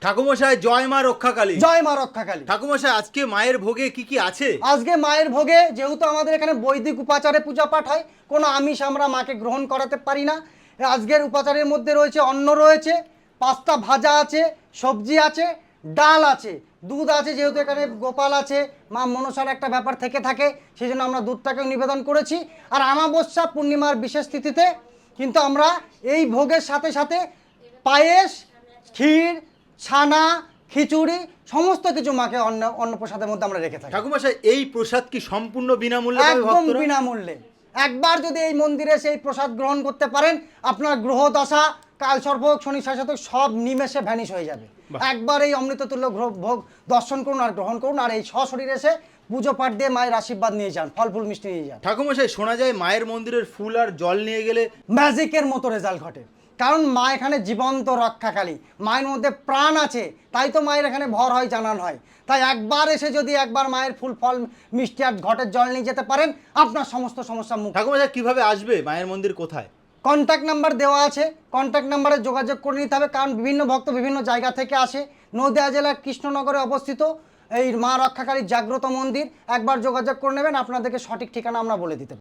ঠাকুমশাই জয় মা রক্ষাকালী। জয় মা রক্ষাকালী। ঠাকুমশাই আজকে মায়ের ভোগে কি কি আছে? আজকে মায়ের ভোগে যেহেতু আমাদের এখানে বৈদিক উপাচারে পূজা পাঠ হয়, কোনো আমিষ আমরা মাকে গ্রহণ করাতে পারি না। আজকের উপাচারের মধ্যে রয়েছে অন্ন রয়েছে, 5টা ভাজা আছে, সবজি আছে, ডাল আছে, দুধ আছে। যেহেতু এখানে গোপাল আছে, মা মনসার একটা ব্যাপার থেকে থাকে, সেই জন্য আমরা দুধটাকেও নিবেদন করেছি। আর আমাবস্যা পূর্ণিমার বিশেষ তিথিতে কিন্তু আমরা এই ভোগের সাথে সাথে পায়েস, ক্ষীর, ছানা, খিচুড়ি সমস্ত কিছু মাকে অন্নপ্রসাদের মধ্যে আমরা রেখে থাকি। ঠাকুমশাই এই প্রসাদ কি সম্পূর্ণ বিনামূল্যে পাবে একদম ভক্তরা? বিনামূল্যে। একবার যদি এই মন্দিরে সেই প্রসাদ গ্রহণ করতে পারেন, আপনার গ্রহ দশা, কাল সর্প, শনি শাসক সব নিমেষে ভ্যানিশ হয়ে যাবে। একবার এই অমৃততুল্য ভোগ দর্শন করুন আর গ্রহণ করুন, আর এই সশরীরে এসে পুজো পাঠ দিয়ে মায়ের আশীর্বাদ নিয়ে যান, ফল ফুল মিষ্টি নিয়ে যান। ঠাকুমশাই শোনা যায় মায়ের মন্দিরের ফুল আর জল নিয়ে গেলে ম্যাজিকের মতো রেজাল্ট ঘটে, কারণ মা এখানে জীবন্ত রক্ষাকালী, মায়ের মধ্যে প্রাণ আছে, তাই তো মায়ের এখানে ভর হয়, জানান হয়। তাই একবার এসে যদি একবার মায়ের ফুল ফল মিষ্টি আর ঘটের জল নিয়ে যেতে পারেন, আপনার সমস্ত সমস্যা মুক্ত। ঠাকুমশাই কিভাবে আসবে? মায়ের মন্দির কোথায়? কন্ট্যাক্ট নাম্বার দেওয়া আছে, কন্ট্যাক্ট নাম্বারে যোগাযোগ করে নিতে হবে, কারণ বিভিন্ন ভক্ত বিভিন্ন জায়গা থেকে আসে। নদিয়া জেলার কৃষ্ণনগরে অবস্থিত এই মা রক্ষাকালীর জাগ্রত মন্দির। একবার যোগাযোগ করে নেবেন, আপনাদেরকে সঠিক ঠিকানা আমরা বলে দিতে পারি।